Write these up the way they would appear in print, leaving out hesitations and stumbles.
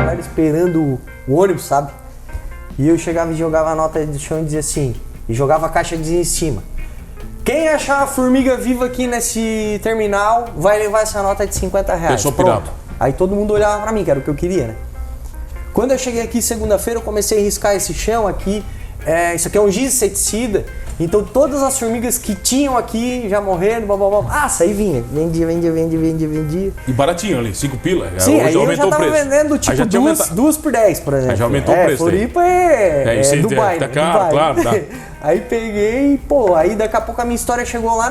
galera esperando o ônibus, sabe? E eu chegava e jogava a nota do chão e dizia assim, e jogava a caixa em cima. Quem achar a formiga viva aqui nesse terminal vai levar essa nota de R$50. Pessoal pirata. Aí todo mundo olhava pra mim, que era o que eu queria, né? Quando eu cheguei aqui segunda-feira, eu comecei a riscar esse chão aqui. Isso aqui é um giz inseticida. Então todas as formigas que tinham aqui já morreram, blá, blá, blá. Ah, aí vinha. Vendia. E baratinho ali, 5 pila. Sim, hoje aí eu já tava vendendo tipo duas por 10, por exemplo. Aí já aumentou o preço. Floripa é Dubai. Tá caro, Dubai. claro, tá. Aí peguei, aí daqui a pouco a minha história chegou lá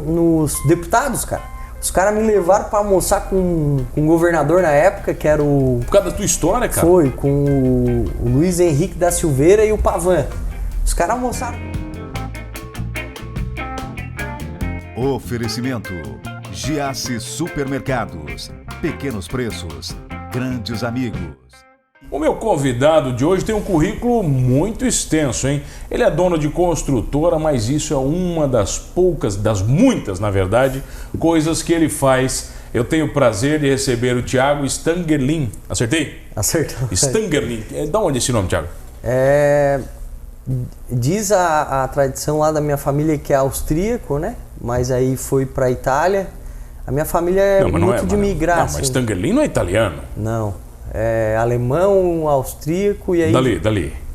nos deputados, cara. Os caras me levaram pra almoçar com o governador na época, que era o... Por causa da tua história, cara? Foi, com o Luiz Henrique da Silveira e o Pavan. Os caras almoçaram. Oferecimento: Giasse Supermercados. Pequenos preços, grandes amigos. O meu convidado de hoje tem um currículo muito extenso, hein? Ele é dono de construtora, mas isso é uma das poucas, das muitas, na verdade, coisas que ele faz. Eu tenho o prazer de receber o Thiago Stangerlin. Acertei? Acertou. Stangerlin. Da onde esse nome, Thiago? Diz a tradição lá da minha família que é austríaco, né? Mas aí foi pra Itália. A minha família é muito de migrar. Não, mas Stangerlin não é italiano. Não. É alemão, austríaco e aí...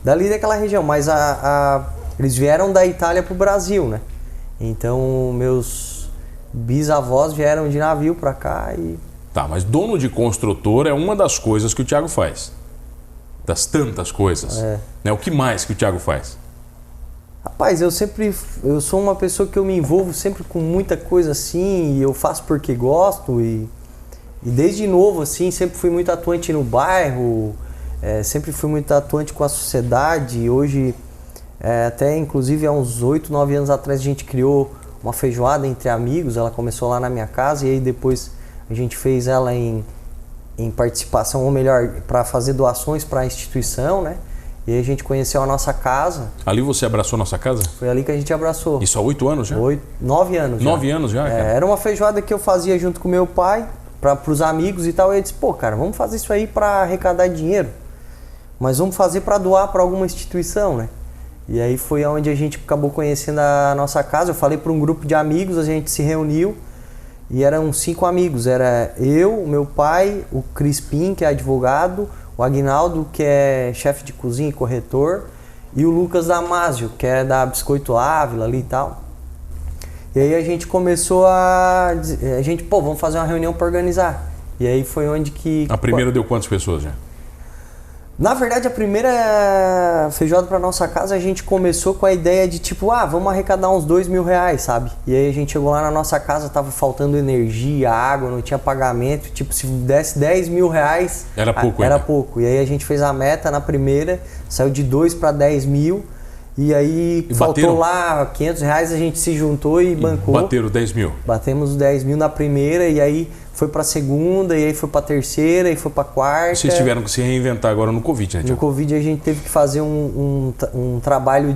Dali daquela região, mas eles vieram da Itália pro Brasil, né? Então meus bisavós vieram de navio pra cá e... Tá, mas dono de construtora é uma das coisas que o Thiago faz. Das tantas coisas. Né? O que mais que o Thiago faz? Rapaz, eu sou uma pessoa que eu me envolvo sempre com muita coisa assim e eu faço porque gosto e desde novo, assim, sempre fui muito atuante no bairro, sempre fui muito atuante com a sociedade. Hoje, até inclusive há uns 8, 9 anos atrás, a gente criou uma feijoada entre amigos. Ela começou lá na minha casa e aí depois a gente fez ela em participação, ou melhor, para fazer doações para a instituição, né? E aí a gente conheceu a nossa casa. Ali você abraçou a nossa casa? Foi ali que a gente abraçou. Isso há 8 anos já? 9 anos já. 9 anos já, cara? Era uma feijoada que eu fazia junto com meu pai, para os amigos e tal, e eu disse, cara, vamos fazer isso aí para arrecadar dinheiro, mas vamos fazer para doar para alguma instituição, né? E aí foi onde a gente acabou conhecendo a nossa casa. Eu falei para um grupo de amigos, a gente se reuniu e eram 5 amigos, era eu, o meu pai, o Crispim, que é advogado, o Aguinaldo, que é chefe de cozinha e corretor, e o Lucas Damasio, que é da Biscoito Ávila ali e tal. E aí a gente começou vamos fazer uma reunião para organizar. E aí foi onde que... A primeira deu quantas pessoas já? Na verdade, a primeira feijoada para nossa casa, a gente começou com a ideia de vamos arrecadar uns R$2.000, sabe? E aí a gente chegou lá na nossa casa, tava faltando energia, água, não tinha pagamento. Se desse R$10.000... Era pouco Era ainda. pouco. E aí a gente fez a meta na primeira, saiu de 2 para 10 mil. E aí faltou lá R$500, a gente se juntou e bancou. Bateram 10 mil. Batemos os 10 mil na primeira e aí foi pra segunda, e aí foi pra terceira, e foi pra quarta. Vocês tiveram que se reinventar agora no Covid, né, Thiago? No Covid a gente teve que fazer um trabalho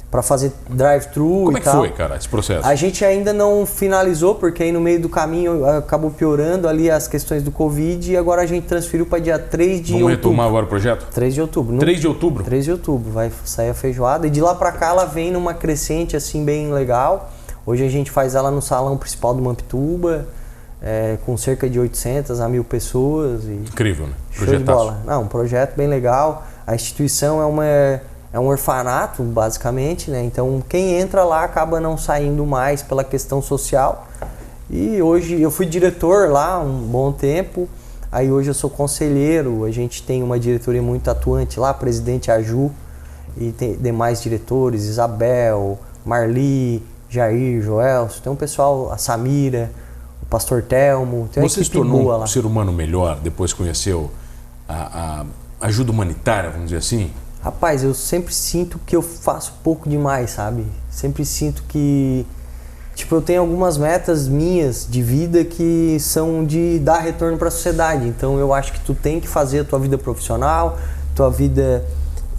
para fazer drive-thru. Como é que foi, cara, esse processo? A gente ainda não finalizou, porque aí no meio do caminho acabou piorando ali as questões do Covid e agora a gente transferiu para dia 3 de outubro. Vamos retomar agora o projeto? 3 de outubro. 3 de outubro? 3 de outubro, vai sair a feijoada. E de lá para cá ela vem numa crescente assim bem legal. Hoje a gente faz ela no salão principal do Mampituba, com cerca de 800 a 1.000 pessoas. Incrível, né? Show de bola. Não, um projeto bem legal. A instituição é um orfanato, basicamente, né? Então, quem entra lá acaba não saindo mais pela questão social. E hoje eu fui diretor lá um bom tempo. Aí hoje eu sou conselheiro. A gente tem uma diretoria muito atuante lá, presidente Aju e tem demais diretores, Isabel, Marli, Jair, Joelso. Tem um pessoal, a Samira, o pastor Telmo. Tem uma Você se tornou um ser humano melhor depois que conheceu a ajuda humanitária, vamos dizer assim? Rapaz, eu sempre sinto que eu faço pouco demais, sabe? Sempre sinto que... eu tenho algumas metas minhas de vida que são de dar retorno para a sociedade. Então, eu acho que tu tem que fazer a tua vida profissional, tua vida...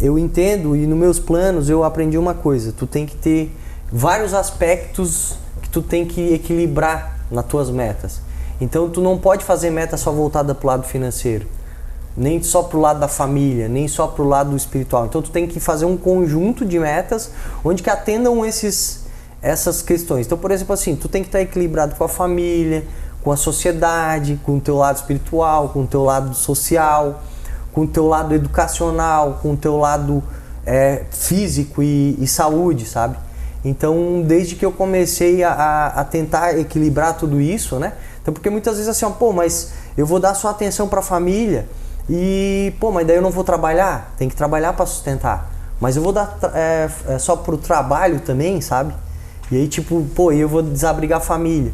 Eu entendo e nos meus planos eu aprendi uma coisa. Tu tem que ter vários aspectos que tu tem que equilibrar nas tuas metas. Então, tu não pode fazer meta só voltada para o lado financeiro. nem só pro lado da família, nem só pro lado espiritual. Então tu tem que fazer um conjunto de metas onde que atendam essas questões. Então, por exemplo, assim, tu tem que estar equilibrado com a família, com a sociedade, com o teu lado espiritual, com o teu lado social, com o teu lado educacional, com o teu lado físico e saúde, sabe? Então, desde que eu comecei a tentar equilibrar tudo isso, né? Então, porque muitas vezes assim, ó, pô, mas eu vou dar só atenção para a família e, pô, mas daí eu não vou trabalhar, tem que trabalhar para sustentar. Mas eu vou dar só pro trabalho também, sabe? E aí, tipo, pô, eu vou desabrigar a família.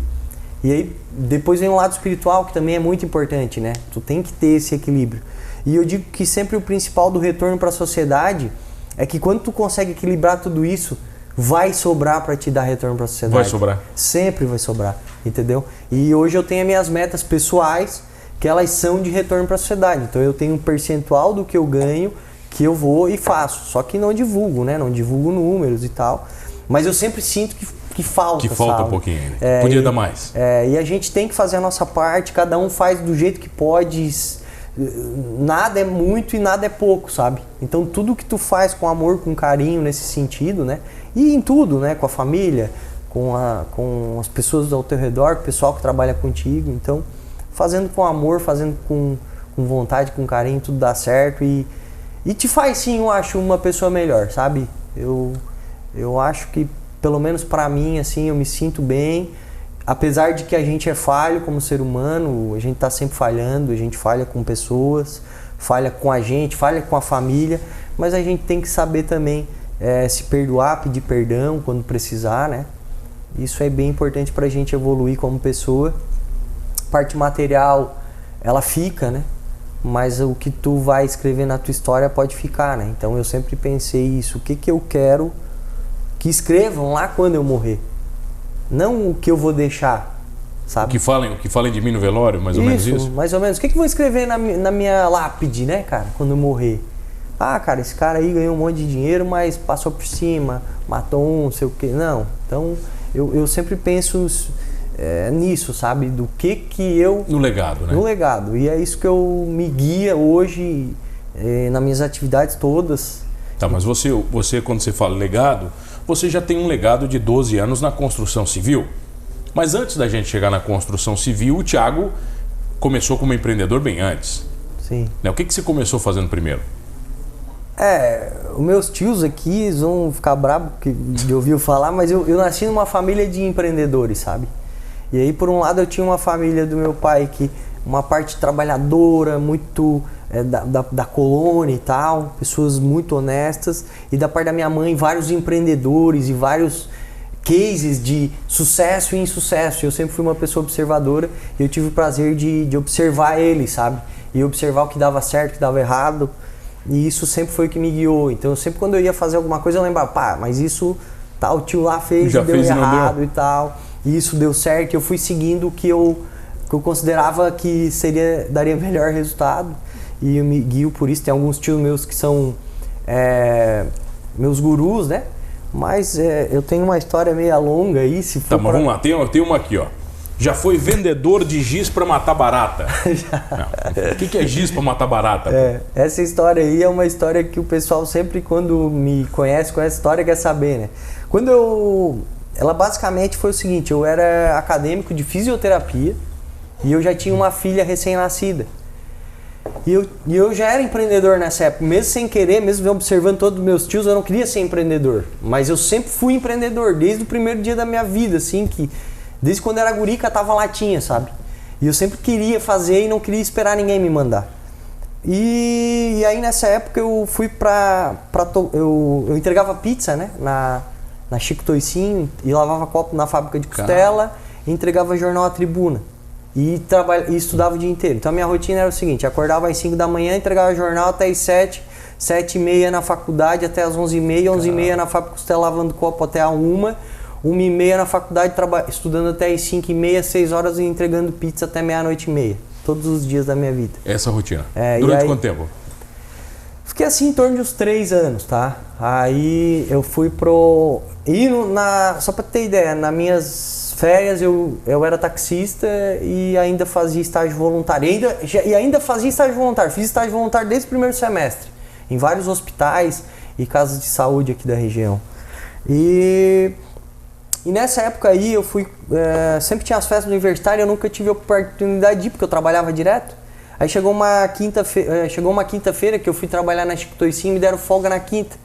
E aí, depois vem um lado espiritual, que também é muito importante, né? Tu tem que ter esse equilíbrio. E eu digo que sempre o principal do retorno para a sociedade é que quando tu consegue equilibrar tudo isso, vai sobrar para te dar retorno para a sociedade. Vai sobrar. Sempre vai sobrar, entendeu? E hoje eu tenho as minhas metas pessoais, que elas são de retorno para a sociedade. Então eu tenho um percentual do que eu ganho, que eu vou e faço. Só que não divulgo, né? Não divulgo números e tal. Mas eu sempre sinto que falta, que falta sabe? um pouquinho. Podia dar mais. E a gente tem que fazer a nossa parte, cada um faz do jeito que pode. Nada é muito e nada é pouco, sabe? Então tudo que tu faz com amor, com carinho nesse sentido, né? E em tudo, né? Com a família, com as pessoas ao teu redor, com o pessoal que trabalha contigo. Então, fazendo com amor, fazendo com vontade, com carinho, tudo dá certo e te faz sim, eu acho, uma pessoa melhor, sabe? Eu acho que, pelo menos pra mim, assim, eu me sinto bem. Apesar de que a gente é falho como ser humano, a gente tá sempre falhando, a gente falha com pessoas, falha com a gente, falha com a família, mas a gente tem que saber também se perdoar, pedir perdão quando precisar, né? Isso é bem importante pra gente evoluir como pessoa. Parte material, ela fica, né? Mas o que tu vai escrever na tua história pode ficar, né? Então eu sempre pensei isso, o que eu quero que escrevam lá quando eu morrer. Não o que eu vou deixar, sabe? O que falem de mim no velório, mais ou menos isso? Mais ou menos. O que eu vou escrever na minha lápide, né, cara, quando eu morrer? Ah, cara, esse cara aí ganhou um monte de dinheiro, mas passou por cima, matou um, não sei o quê. Não. Então, eu sempre penso nisso, sabe? Do que eu... No legado, né? No legado. E é isso que eu me guia hoje nas minhas atividades todas. Tá, mas você, quando você fala legado, você já tem um legado de 12 anos na construção civil. Mas antes da gente chegar na construção civil, o Thiago começou como empreendedor bem antes. Sim. Né? O que você começou fazendo primeiro? Os meus tios aqui vão ficar bravos de ouvir eu falar, mas eu nasci numa família de empreendedores, sabe? E aí, por um lado, eu tinha uma família do meu pai que uma parte trabalhadora, muito da colônia e tal, pessoas muito honestas, e da parte da minha mãe, vários empreendedores e vários cases de sucesso e insucesso. Eu sempre fui uma pessoa observadora e eu tive o prazer de observar eles, sabe? E observar o que dava certo, o que dava errado. E isso sempre foi o que me guiou. Então, sempre quando eu ia fazer alguma coisa, eu lembrava, pá, mas isso tal tio lá fez e deu errado e tal. E isso deu certo. E eu fui seguindo o que eu considerava que daria melhor resultado. E eu me guio por isso. Tem alguns tios meus que são meus gurus, né? Mas eu tenho uma história meio longa aí. Se for mas vamos lá. Tem uma aqui, ó. Já foi vendedor de giz para matar barata. O que é giz para matar barata? Essa história aí é uma história que o pessoal sempre, quando me conhece com essa história, quer saber, né? Ela basicamente foi o seguinte, eu era acadêmico de fisioterapia e eu já tinha uma filha recém-nascida. E eu já era empreendedor nessa época, mesmo sem querer, mesmo observando todos os meus tios, eu não queria ser empreendedor. Mas eu sempre fui empreendedor, desde o primeiro dia da minha vida, assim, desde quando era guri, catava latinha, sabe? E eu sempre queria fazer e não queria esperar ninguém me mandar. E aí nessa época eu fui eu entregava pizza, né? Na Chico Toicinho, e lavava copo na fábrica de costela, e entregava jornal à Tribuna. E estudava o dia inteiro. Então a minha rotina era o seguinte, acordava às 5 da manhã, entregava jornal até às 7, 7h30 na faculdade até às 11h30, 11h30 na fábrica de costela lavando copo até a 1h, 1h30 na faculdade estudando até às 5h30, 6 horas e entregando pizza até meia-noite e meia. Todos os dias da minha vida. Essa rotina. Durante quanto tempo? Fiquei assim em torno de uns 3 anos, tá? Aí eu fui só pra ter ideia, nas minhas férias eu era taxista e ainda fazia estágio voluntário. E ainda fazia estágio voluntário. Fiz estágio voluntário desde o primeiro semestre, em vários hospitais e casas de saúde aqui da região. E nessa época aí eu fui, sempre tinha as festas universitárias, eu nunca tive a oportunidade de ir, porque eu trabalhava direto. Aí chegou uma quinta-feira que eu fui trabalhar na Chico Toicinho e me deram folga na quinta.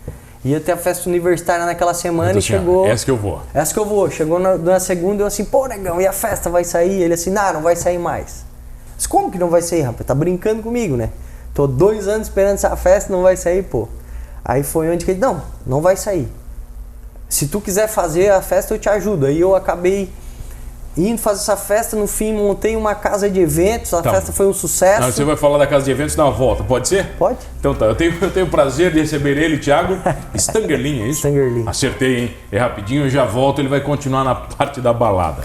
Ia ter a festa universitária naquela semana e chegou... Essa que eu vou. Chegou na segunda e eu assim, pô, negão, e a festa vai sair? Ele assim, não vai sair mais. Mas como que não vai sair, rapaz? Tá brincando comigo, né? Tô 2 anos esperando essa festa, não vai sair, pô. Aí foi onde que ele, não vai sair. Se tu quiser fazer a festa, eu te ajudo. Aí eu acabei indo fazer essa festa, no fim montei uma casa de eventos, a festa foi um sucesso. Você vai falar da casa de eventos na volta, pode ser? Pode. Então tá, eu tenho o prazer de receber ele, Thiago Stangerlin, é isso? Stangerlin. Acertei, hein? É rapidinho, eu já volto, ele vai continuar na parte da balada.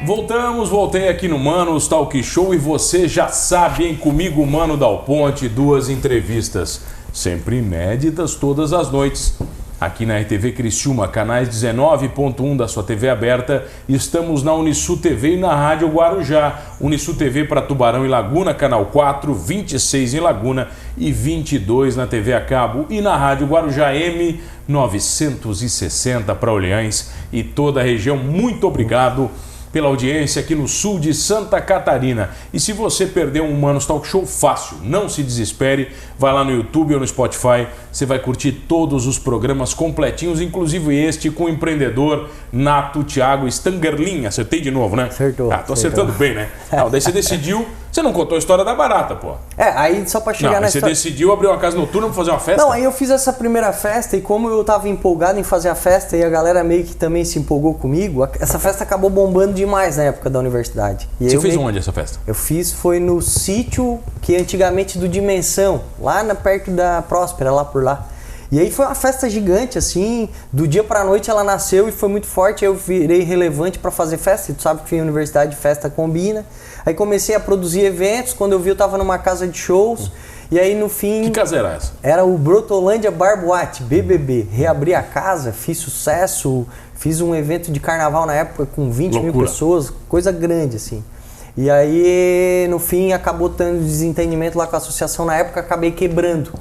Voltei aqui no Manos Talk Show e você já sabe, hein? Comigo, Mano Dal Ponte, 2 entrevistas, sempre inéditas todas as noites. Aqui na RTV Criciúma, canais 19.1 da sua TV aberta, estamos na Unisul TV e na Rádio Guarujá. Unisul TV para Tubarão e Laguna, canal 4, 26 em Laguna e 22 na TV a cabo. E na Rádio Guarujá M 960 para Orleans e toda a região. Muito obrigado pela audiência aqui no sul de Santa Catarina. E se você perdeu um Manos Talk Show, fácil, não se desespere, vai lá no YouTube ou no Spotify, você vai curtir todos os programas completinhos, inclusive este com o empreendedor nato Thiago Stangerlin. Acertei de novo, né? Acertou. Tô acertando bem, né? Daí você decidiu, você não contou a história da barata, pô. Aí só pra chegar nessa... Você decidiu abrir uma casa noturna pra fazer uma festa? Não, aí eu fiz essa primeira festa e como eu tava empolgado em fazer a festa e a galera meio que também se empolgou comigo, essa festa acabou bombando demais na época da universidade. E você fez onde essa festa? Eu fiz, foi no sítio que antigamente do Dimensão, lá perto da Próspera, lá por lá. E aí foi uma festa gigante, assim, do dia pra noite ela nasceu e foi muito forte, aí eu virei relevante pra fazer festa, e tu sabe que em universidade festa combina. Aí comecei a produzir eventos, quando eu vi eu tava numa casa de shows, e aí no fim... Que casa era essa? Era o Brotolândia Bar Boate, BBB. Reabri a casa, fiz sucesso, fiz um evento de carnaval na época com 20 mil pessoas, coisa grande, assim. E aí, no fim, acabou tendo desentendimento lá com a associação na época, acabei quebrando.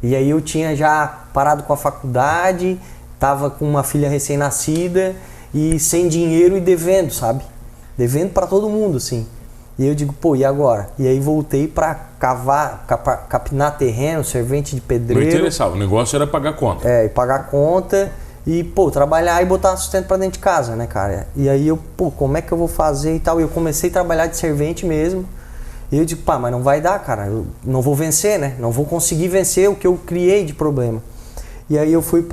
E aí eu tinha já parado com a faculdade, tava com uma filha recém-nascida e sem dinheiro e devendo, sabe? Devendo pra todo mundo, assim. E eu digo, pô, e agora? E aí voltei pra capinar terreno, servente de pedreiro. Não interessava, o negócio era pagar conta. E pagar conta e, pô, trabalhar e botar sustento pra dentro de casa, né, cara? E aí eu, pô, como é que eu vou fazer e tal? E eu comecei a trabalhar de servente mesmo. E eu digo, pá, mas não vai dar, cara, eu não vou vencer, né? Não vou conseguir vencer o que eu criei de problema. E aí eu fui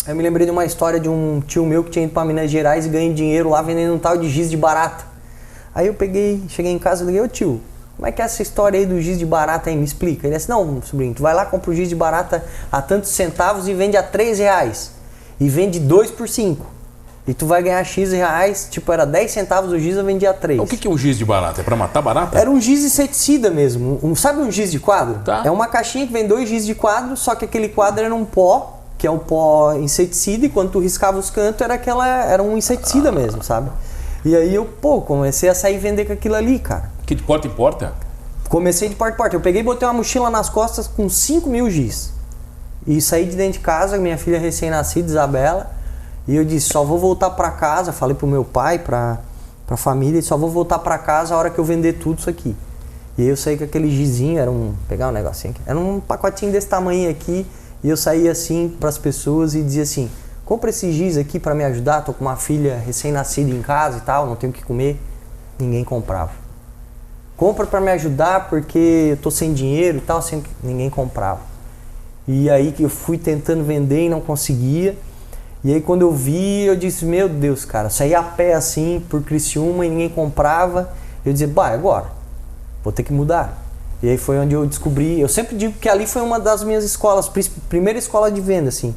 eu me lembrei de uma história de um tio meu que tinha ido pra Minas Gerais e ganhei dinheiro lá vendendo um tal de giz de barata. Aí eu cheguei em casa e liguei, ô tio, como é que é essa história aí do giz de barata aí? Me explica. Ele disse, não, sobrinho, tu vai lá, compra o giz de barata a tantos centavos e vende a R$3. E vende 2 por 5. E tu vai ganhar X reais, tipo, era 10 centavos o giz, eu vendia 3. O que é um giz de barata? É pra matar barata? Era um giz inseticida mesmo. Sabe um giz de quadro? Tá. É uma caixinha que vem 2 giz de quadro, só que aquele quadro era um pó, que é o pó inseticida, e quando tu riscava os cantos era um inseticida mesmo, sabe? E aí eu, comecei a sair e vender com aquilo ali, cara. Que de porta em porta? Comecei de porta em porta. Eu peguei e botei uma mochila nas costas com 5 mil giz. E saí de dentro de casa, minha filha recém-nascida, Isabela. E eu disse, só vou voltar pra casa, falei pro meu pai, pra família, só vou voltar pra casa a hora que eu vender tudo isso aqui. E aí eu saí com aquele gizinho, pegar um negocinho aqui, era um pacotinho desse tamanho aqui, e eu saí assim pras pessoas e dizia assim, compra esse giz aqui pra me ajudar, tô com uma filha recém-nascida em casa e tal, não tenho o que comer. Ninguém comprava. Compra pra me ajudar porque eu tô sem dinheiro e tal, ninguém comprava. E aí que eu fui tentando vender e não conseguia. E aí quando eu vi, eu disse, meu Deus, cara, saí a pé assim por Criciúma e ninguém comprava. Eu dizia, agora, vou ter que mudar. E aí foi onde eu descobri, eu sempre digo que ali foi uma das minhas escolas, primeira escola de venda, assim.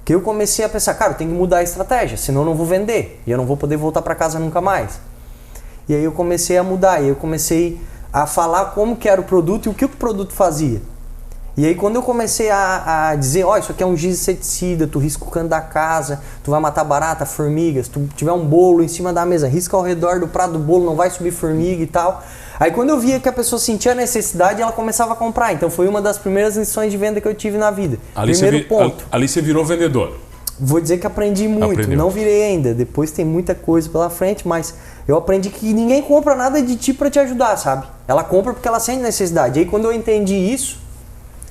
Que eu comecei a pensar, cara, eu tenho que mudar a estratégia, senão eu não vou vender. E eu não vou poder voltar para casa nunca mais. E aí eu comecei a mudar, e eu comecei a falar como que era o produto e o que o produto fazia. E aí quando eu comecei a dizer, ó, isso aqui é um giz inseticida, tu risca o canto da casa, tu vai matar barata, formigas, tu tiver um bolo em cima da mesa, risca ao redor do prato do bolo, não vai subir formiga e tal. Aí quando eu via que a pessoa sentia a necessidade, ela começava a comprar. Então foi uma das primeiras lições de venda que eu tive na vida. Primeiro ponto. Ali você virou vendedor. Vou dizer que aprendi muito, Aprendeu. não virei ainda, depois tem muita coisa pela frente, mas eu aprendi que ninguém compra nada de ti pra te ajudar, sabe? Ela compra porque ela sente necessidade. E aí quando eu entendi isso,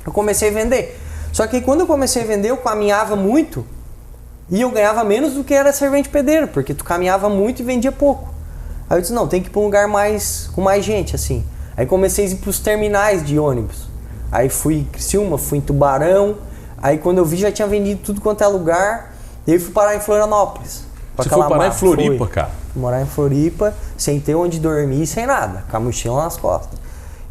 eu comecei a vender. Só que quando eu comecei a vender, eu caminhava muito e eu ganhava menos do que era servente pedreiro, porque tu caminhava muito e vendia pouco. Aí eu disse, não, tem que ir pra um lugar com mais gente, assim. Aí comecei a ir pros terminais de ônibus. Aí fui em Criciúma, fui em Tubarão. Aí quando eu vi, já tinha vendido tudo quanto é lugar. E aí fui parar em Florianópolis. Você foi parar em Floripa, cara? Fui morar em Floripa, sem ter onde dormir, sem nada. Com a mochila nas costas.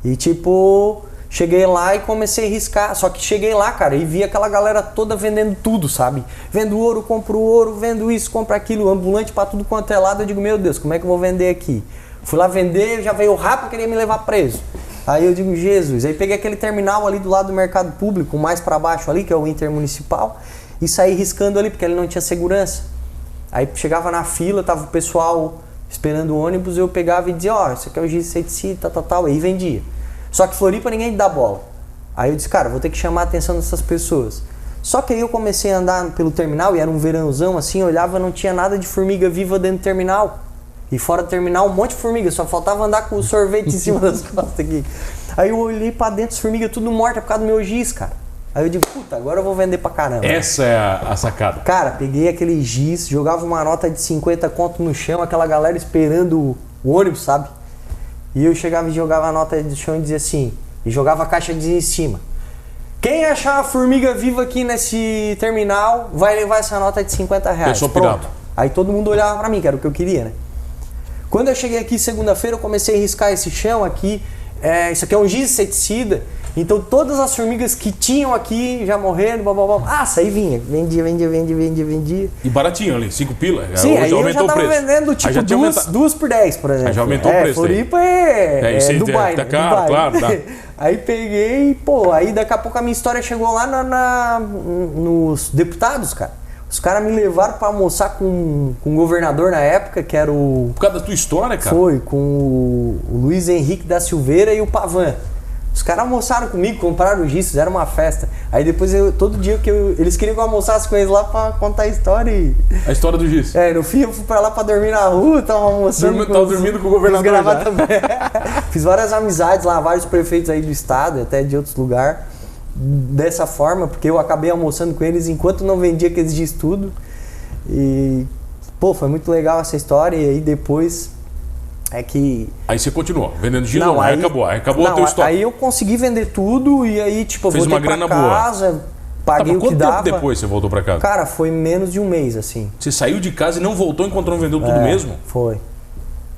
E tipo, cheguei lá e comecei a riscar. Só que cheguei lá, cara, e vi aquela galera toda vendendo tudo, sabe? Vendo ouro, compro ouro, vendo isso, compro aquilo, ambulante pra tudo quanto é lado. Eu digo, meu Deus, como é que eu vou vender aqui? Fui lá vender, já veio o rapa, queria me levar preso. Aí eu digo, Jesus. Aí peguei aquele terminal ali do lado do mercado público, mais pra baixo ali, que é o intermunicipal, e saí riscando ali, porque ele não tinha segurança. Aí chegava na fila, tava o pessoal esperando o ônibus, eu pegava e dizia, ó, isso aqui é o giz inseticida, tal, aí vendia. Só que Floripa ninguém dá bola. Aí eu disse, cara, vou ter que chamar a atenção dessas pessoas. Só que aí eu comecei a andar pelo terminal, e era um verãozão assim, eu olhava, não tinha nada de formiga viva dentro do terminal. E fora do terminal, um monte de formiga, só faltava andar com o sorvete em cima das costas aqui. Aí eu olhei pra dentro, as formigas tudo mortas por causa do meu giz, cara. Aí eu digo, puta, agora eu vou vender pra caramba. Essa é a sacada. Cara, peguei aquele giz, jogava uma nota de 50 conto no chão, aquela galera esperando o ônibus, sabe? E eu chegava e jogava a nota do chão e dizia assim, e jogava a caixa de em cima. Quem achar a formiga viva aqui nesse terminal vai levar essa nota de 50 reais. Pessoal Pronto. pirata. Aí todo mundo olhava pra mim, que era o que eu queria, né? Quando eu cheguei aqui segunda-feira, eu comecei a riscar esse chão aqui. Isso aqui é um giz inseticida. Então todas as formigas que tinham aqui já morreram, blá, blá, blá. Ah, aí vinha. Vendia. E baratinho ali, 5 pila. Sim, Hoje aí eu já aumentou o tava preço. vendendo tipo duas por 10, por exemplo. Aí já aumentou o preço. Floripa Isso Dubai, tá né? caro, Dubai. claro, tá. Aí peguei, pô, aí daqui a pouco a minha história chegou lá nos deputados, cara. Os caras me levaram pra almoçar com o governador na época, que era o... Por causa da tua história, cara? Foi, com o Luiz Henrique da Silveira e o Pavan. Os caras almoçaram comigo, compraram o giz, fizeram uma festa. Aí depois, todo dia eles queriam que eu almoçasse com eles lá pra contar a história e... A história do giz. No fim eu fui pra lá pra dormir na rua, tava almoçando Tava dormindo com o governador gravar já. também. Fiz várias amizades lá, vários prefeitos aí do estado, até de outros lugares. Dessa forma, porque eu acabei almoçando com eles enquanto não vendia aqueles dias tudo. E, pô, foi muito legal essa história. E aí depois é que... Aí você continuou vendendo giz, aí acabou. Aí acabou o teu estoque. Aí eu consegui vender tudo e aí, tipo, eu fez voltei uma grana pra casa, boa. paguei o que dava. Quanto tempo depois você voltou pra casa? Cara, foi menos de um mês, assim. Você saiu de casa e não voltou enquanto não vendeu tudo mesmo? Foi.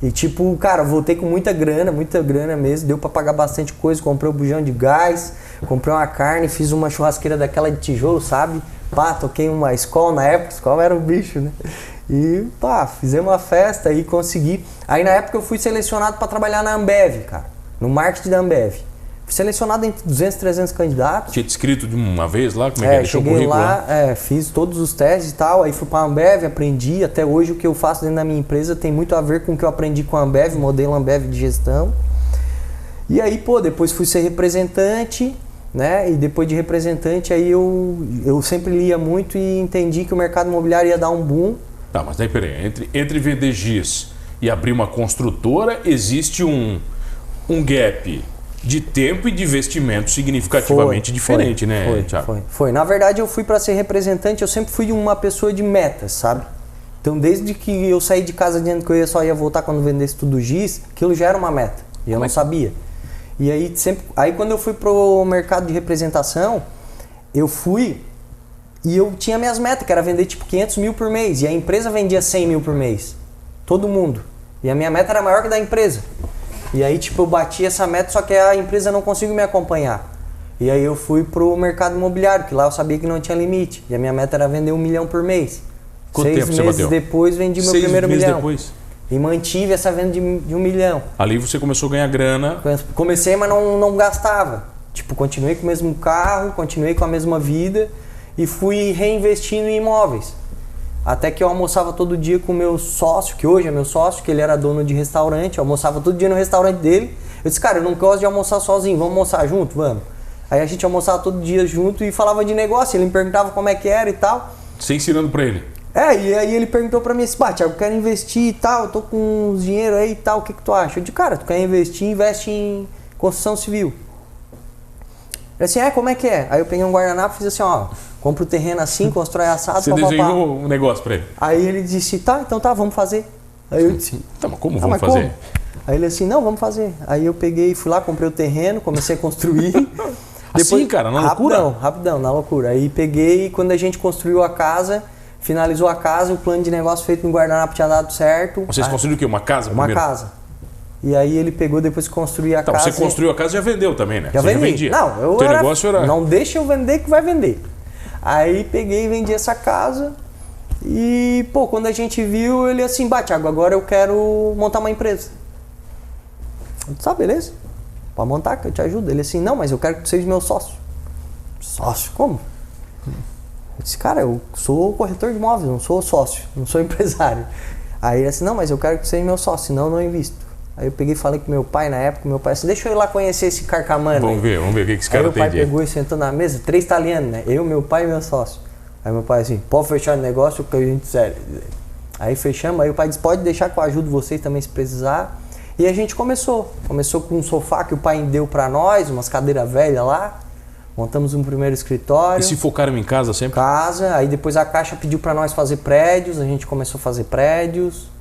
E tipo, cara, voltei com muita grana mesmo, deu pra pagar bastante coisa, comprei um bujão de gás, comprei uma carne, fiz uma churrasqueira daquela de tijolo, sabe? Pá, toquei uma Skol na época, Skol era um bicho, né? E pá, fizemos uma festa e consegui. Aí na época eu fui selecionado pra trabalhar na Ambev, cara, no marketing da Ambev. Fui selecionado entre 200, 300 candidatos. Tinha te inscrito de uma vez lá? Como é que é? Deixou o Cheguei currículo lá, fiz todos os testes e tal, aí fui pra Ambev, aprendi. Até hoje o que eu faço dentro da minha empresa tem muito a ver com o que eu aprendi com a Ambev, modelo Ambev de gestão. E aí, pô, depois fui ser representante, né? E depois de representante, aí eu sempre lia muito e entendi que o mercado imobiliário ia dar um boom. Tá, mas daí peraí, entre vender giz e abrir uma construtora, existe um gap de tempo e de investimento significativamente diferente, né, Thiago? Foi. Na verdade, eu fui para ser representante, eu sempre fui uma pessoa de metas, sabe? Então, desde que eu saí de casa dizendo que eu só ia voltar quando vendesse tudo giz, aquilo já era uma meta. E eu não sabia. E aí, quando eu fui pro mercado de representação, eu fui e eu tinha minhas metas, que era vender tipo 500 mil por mês. E a empresa vendia 100 mil por mês. Todo mundo. E a minha meta era maior que a da empresa. E aí, tipo, eu bati essa meta, só que a empresa não conseguiu me acompanhar. E aí eu fui pro mercado imobiliário, que lá eu sabia que não tinha limite. E a minha meta era vender 1 milhão por mês. Quanto tempo você 6 meses bateu? depois vendi meu 6 primeiro meses milhão. depois? E mantive essa venda de 1 milhão. Ali você começou a ganhar grana. Comecei, mas não gastava. Tipo, continuei com o mesmo carro, continuei com a mesma vida e fui reinvestindo em imóveis. Até que eu almoçava todo dia com o meu sócio, que hoje é meu sócio, que ele era dono de restaurante, eu almoçava todo dia no restaurante dele. Eu disse, cara, eu não gosto de almoçar sozinho, vamos almoçar junto? Vamos. Aí a gente almoçava todo dia junto e falava de negócio, ele me perguntava como é que era e tal. Você ensinando pra ele? E aí ele perguntou pra mim assim, Thiago, eu quero investir e tal, eu tô com uns dinheiro aí e tal, o que tu acha? Eu disse, cara, tu quer investir, investe em construção civil. Ele assim, como é que é? Aí eu peguei um guardanapo e fiz assim, ó, compra o terreno assim, constrói assado, Você desenhou um negócio pra ele? Aí ele disse, tá, então tá, vamos fazer. Aí eu disse, tá, mas como vamos fazer? Como? Aí ele assim, não, vamos fazer. Aí eu peguei, fui lá, comprei o terreno, comecei a construir. Depois, assim, cara, na loucura? Rapidão, na loucura. Aí peguei, quando a gente construiu a casa, finalizou a casa, o plano de negócio feito no guardanapo tinha dado certo. Vocês construíram o quê? Uma casa primeiro? Uma casa. E aí ele pegou, depois que construiu a casa... Você construiu a casa e já vendeu também, né? Já vendia. Não, eu Teu negócio era... Não deixa eu vender que vai vender. Aí peguei e vendi essa casa e, pô, quando a gente viu, ele assim, Thiago, agora eu quero montar uma empresa. Eu disse, beleza, pode montar que eu te ajudo. Ele assim, não, mas eu quero que tu seja meu sócio. Sócio? Como? Eu disse, cara, eu sou corretor de imóveis, não sou sócio, não sou empresário. Aí ele assim, não, mas eu quero que tu seja meu sócio, senão eu não invisto. Aí eu peguei e falei com meu pai na época, meu pai assim, deixa eu ir lá conhecer esse carcamano. Vamos ver o que esse cara tem. Aí meu pai pegou e sentou na mesa, 3 italianos, né? Eu, meu pai e meu sócio. Aí meu pai assim, pode fechar o negócio que a gente sério. Aí fechamos, aí o pai disse, pode deixar que eu ajudo vocês também se precisar. E a gente começou. Começou com um sofá que o pai deu pra nós, umas cadeiras velhas lá. Montamos um primeiro escritório. E se focaram em casa sempre? Casa, aí depois a Caixa pediu pra nós fazer prédios, a gente começou a fazer prédios.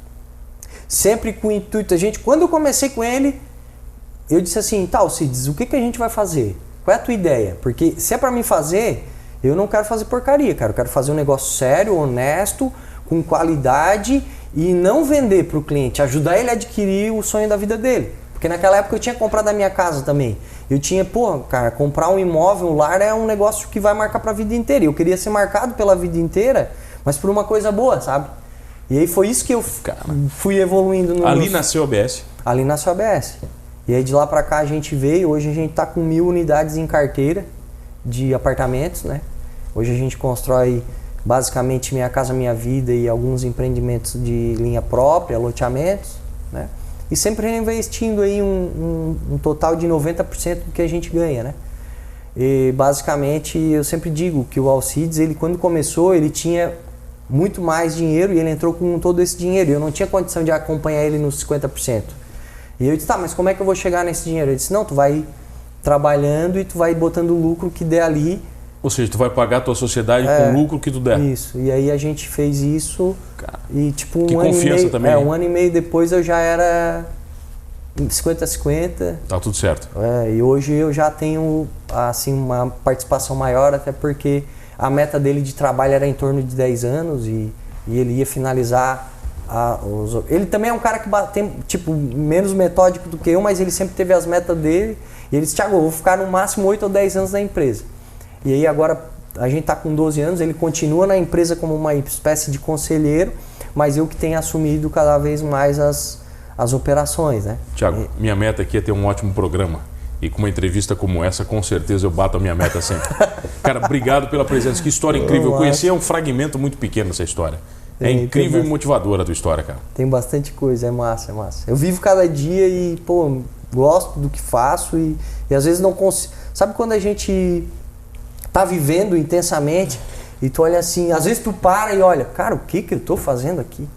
Sempre com o intuito, quando eu comecei com ele, eu disse assim, Cides, o que a gente vai fazer? Qual é a tua ideia? Porque se é pra mim fazer, eu não quero fazer porcaria, cara. Eu quero fazer um negócio sério, honesto, com qualidade e não vender pro cliente, ajudar ele a adquirir o sonho da vida dele. Porque naquela época eu tinha comprado a minha casa também. Eu tinha, cara, comprar um imóvel, um lar é um negócio que vai marcar pra vida inteira. Eu queria ser marcado pela vida inteira, mas por uma coisa boa, sabe? E aí foi isso que eu fui evoluindo. Ali nasceu a ABS? Ali nasceu a ABS. E aí de lá pra cá a gente veio, hoje a gente tá com 1000 unidades em carteira de apartamentos, né? Hoje a gente constrói basicamente Minha Casa Minha Vida e alguns empreendimentos de linha própria, loteamentos, né? E sempre reinvestindo aí um total de 90% do que a gente ganha, né? E basicamente eu sempre digo que o Alcides, ele quando começou, ele tinha muito mais dinheiro e ele entrou com todo esse dinheiro. Eu não tinha condição de acompanhar ele nos 50%. E eu disse, mas como é que eu vou chegar nesse dinheiro? Ele disse, não, tu vai trabalhando e tu vai botando o lucro que der ali. Ou seja, tu vai pagar a tua sociedade com o lucro que tu der. Isso. E aí a gente fez isso. Cara, e tipo que confiança também. Um ano e meio depois eu já era 50-50. Tá tudo certo. E hoje eu já tenho assim uma participação maior, até porque a meta dele de trabalho era em torno de 10 anos e ele ia finalizar ele também é um cara que tem tipo menos metódico do que eu, mas ele sempre teve as metas dele. E ele disse, Thiago, eu vou ficar no máximo 8 ou 10 anos na empresa. E aí agora a gente tá com 12 anos, ele continua na empresa como uma espécie de conselheiro, mas eu que tenho assumido cada vez mais as operações, né? Thiago, minha meta aqui é ter um ótimo programa. E com uma entrevista como essa, com certeza eu bato a minha meta sempre. Cara, obrigado pela presença. Que história incrível. Eu conheci um fragmento muito pequeno dessa história. É incrível e motivadora a tua história, cara. Tem bastante coisa, é massa, é massa. Eu vivo cada dia e, pô, gosto do que faço e às vezes não consigo... Sabe quando a gente tá vivendo intensamente e tu olha assim, às vezes tu para e olha, cara, o que eu tô fazendo aqui?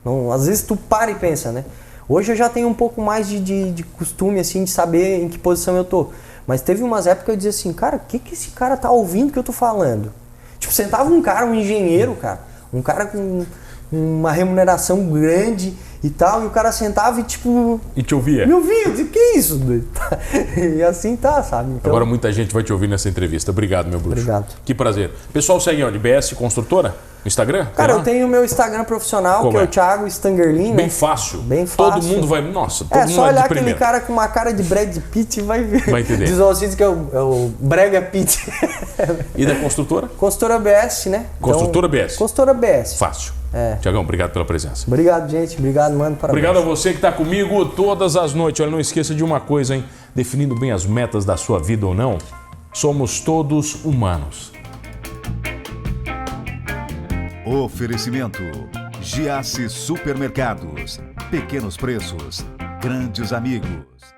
Não, às vezes tu para e pensa, né? Hoje eu já tenho um pouco mais de costume, assim, de saber em que posição eu tô. Mas teve umas épocas que eu dizia assim, cara, o que esse cara tá ouvindo que eu tô falando? Tipo, sentava um cara, um engenheiro, cara, um cara com uma remuneração grande e tal, e o cara sentava e tipo... E te ouvia? Me ouvia, eu dizia, que isso? E assim tá, sabe? Então... Agora muita gente vai te ouvir nessa entrevista. Obrigado, meu bruxo. Obrigado. Que prazer. Pessoal, segue onde? BS Construtora? No Instagram? Cara, eu tenho o meu Instagram profissional, como que é o Thiago Stangerlin, né? Bem fácil. Bem fácil. Todo mundo vai... Nossa, todo mundo só vai olhar de aquele primeiro. cara com uma cara de Brad Pitt e vai ver. Vai entender. Diz o que é o Brega Pitt. E da construtora? Construtora BS, né? Construtora BS. Construtora BS. Fácil. Tiagão, obrigado pela presença. Obrigado, gente. Obrigado, mano. Parabéns. Obrigado a você que está comigo todas as noites. Olha, não esqueça de uma coisa, hein? Definindo bem as metas da sua vida ou não, somos todos humanos. Oferecimento: Giasse Supermercados. Pequenos preços, grandes amigos.